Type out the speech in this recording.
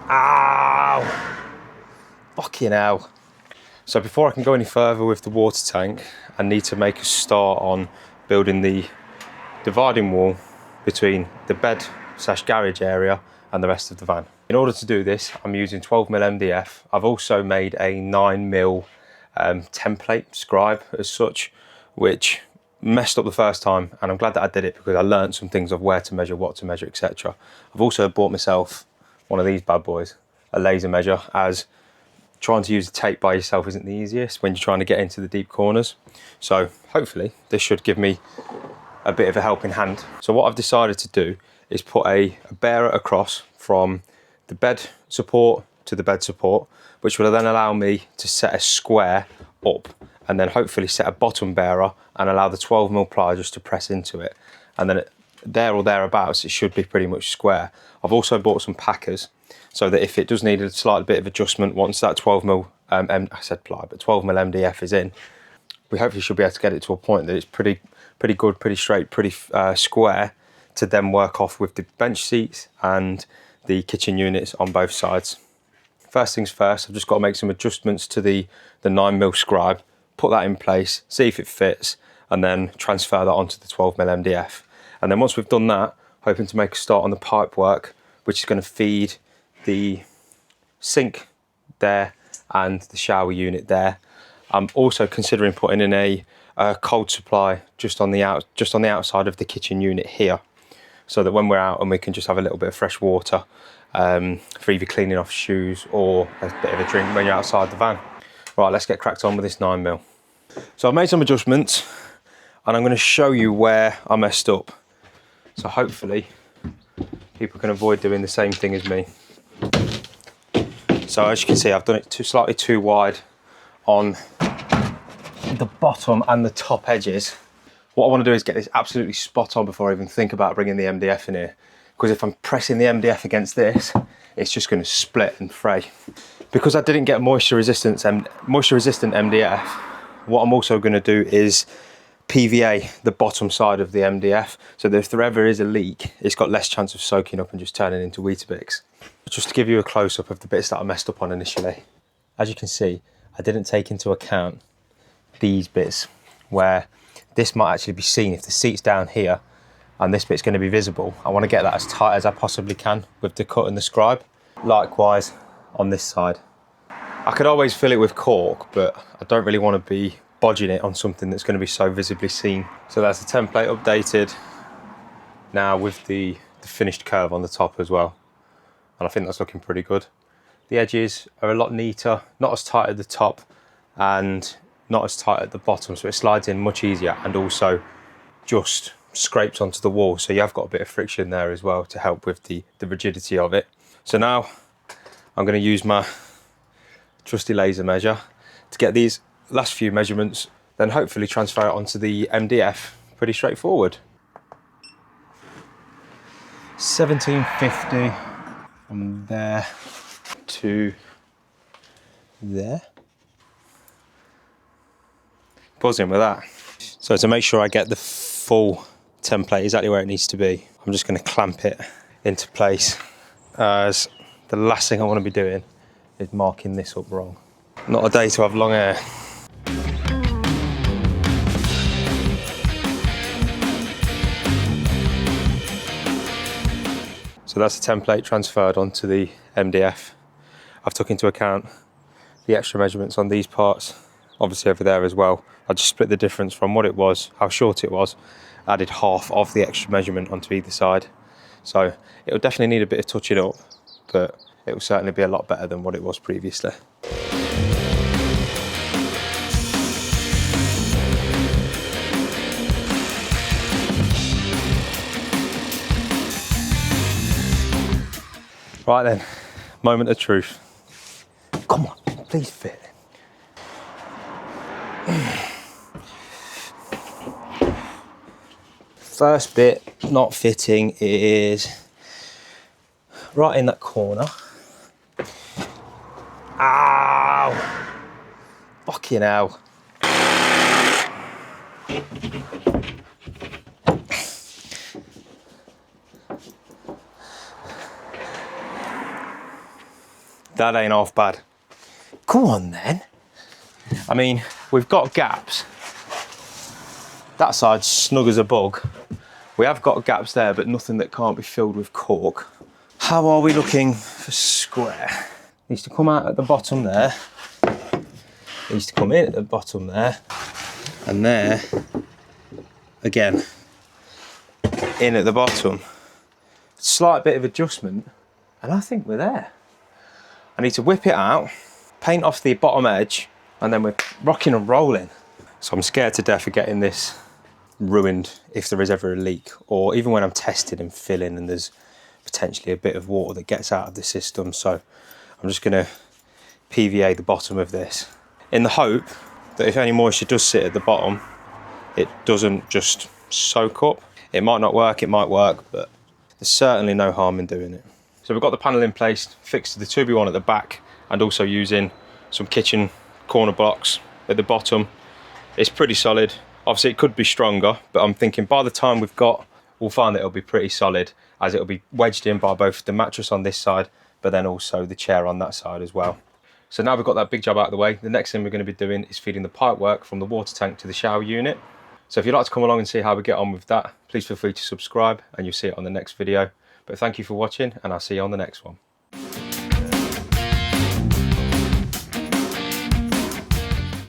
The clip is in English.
Ow! Fucking hell. So before I can go any further with the water tank, I need to make a start on building the dividing wall between the bed / garage area and the rest of the van. In order to do this, I'm using 12mm MDF. I've also made a 9mm template scribe as such, which messed up the first time, and I'm glad that I did it because I learned some things of where to measure, what to measure, etc. I've also bought myself one of these bad boys, a laser measure, as trying to use the tape by yourself isn't the easiest when you're trying to get into the deep corners. So hopefully this should give me a bit of a helping hand. So what I've decided to do is put a bearer across from the bed support to the bed support, which will then allow me to set a square up and then hopefully set a bottom bearer and allow the 12mm ply just to press into it. And then there or thereabouts, it should be pretty much square. I've also bought some packers so that if it does need a slight bit of adjustment once that 12mm, I said ply, but 12mm MDF is in, we hopefully should be able to get it to a point that it's pretty good, pretty straight, pretty square to then work off with the bench seats and the kitchen units on both sides. First things first, I've just got to make some adjustments to the 9mm scribe, put that in place, see if it fits, and then transfer that onto the 12mm MDF. And then once we've done that, hoping to make a start on the pipe work, which is going to feed the sink there and the shower unit there. I'm also considering putting in a cold supply just on the outside of the kitchen unit here, so that when we're out and we can just have a little bit of fresh water for either cleaning off shoes or a bit of a drink when you're outside the van. Right, let's get cracked on with this 9mm. So I've made some adjustments and I'm going to show you where I messed up. So hopefully people can avoid doing the same thing as me. So as you can see, I've done it slightly too wide on the bottom and the top edges. What I want to do is get this absolutely spot on before I even think about bringing the MDF in here. Because if I'm pressing the MDF against this, it's just going to split and fray. Because I didn't get moisture resistant MDF, what I'm also going to do is PVA the bottom side of the MDF, so that if there ever is a leak, it's got less chance of soaking up and just turning into Weetabix. Just to give you a close-up of the bits that I messed up on initially. As you can see, I didn't take into account these bits where this might actually be seen if the seat's down here and this bit's going to be visible. I want to get that as tight as I possibly can with the cut and the scribe. Likewise on this side. I could always fill it with cork, but I don't really want to be bodging it on something that's going to be so visibly seen. So that's the template updated now with the finished curve on the top as well. And I think that's looking pretty good. The edges are a lot neater, not as tight at the top and not as tight at the bottom, so it slides in much easier and also just scrapes onto the wall, so you have got a bit of friction there as well to help with the rigidity of it. So now I'm going to use my trusty laser measure to get these last few measurements, then hopefully transfer it onto the MDF. Pretty straightforward. 1750 from there to there. Buzzing with that. So to make sure I get the full template exactly where it needs to be, I'm just going to clamp it into place, as the last thing I want to be doing is marking this up wrong. Not a day to have long hair. So that's the template transferred onto the MDF. I've took into account the extra measurements on these parts, obviously over there as well. I just split the difference from what it was, how short it was, added half of the extra measurement onto either side. So it'll definitely need a bit of touching up, but it will certainly be a lot better than what it was previously. Right then, moment of truth. Come on, please fit. First bit not fitting is right in that corner. Ow! Fucking hell. That ain't half bad. Go on then. I mean, we've got gaps. That side's snug as a bug. We have got gaps there, but nothing that can't be filled with cork. How are we looking for square? Needs to come out at the bottom there. Needs to come in at the bottom there. And there, again, in at the bottom. Slight bit of adjustment, and I think we're there. I need to whip it out, paint off the bottom edge, and then we're rocking and rolling. So I'm scared to death of getting this ruined if there is ever a leak, or even when I'm testing and filling and there's potentially a bit of water that gets out of the system. So I'm just gonna PVA the bottom of this in the hope that if any moisture does sit at the bottom, it doesn't just soak up. It might not work, it might work, but there's certainly no harm in doing it. So we've got the panel in place, fixed to the 2B1 at the back, and also using some kitchen corner blocks at the bottom. It's pretty solid. Obviously it could be stronger, but I'm thinking by the time we'll find that it'll be pretty solid, as it'll be wedged in by both the mattress on this side, but then also the chair on that side as well. So now we've got that big job out of the way, the next thing we're going to be doing is feeding the pipe work from the water tank to the shower unit. So if you'd like to come along and see how we get on with that, please feel free to subscribe and you'll see it on the next video. But thank you for watching, and I'll see you on the next one.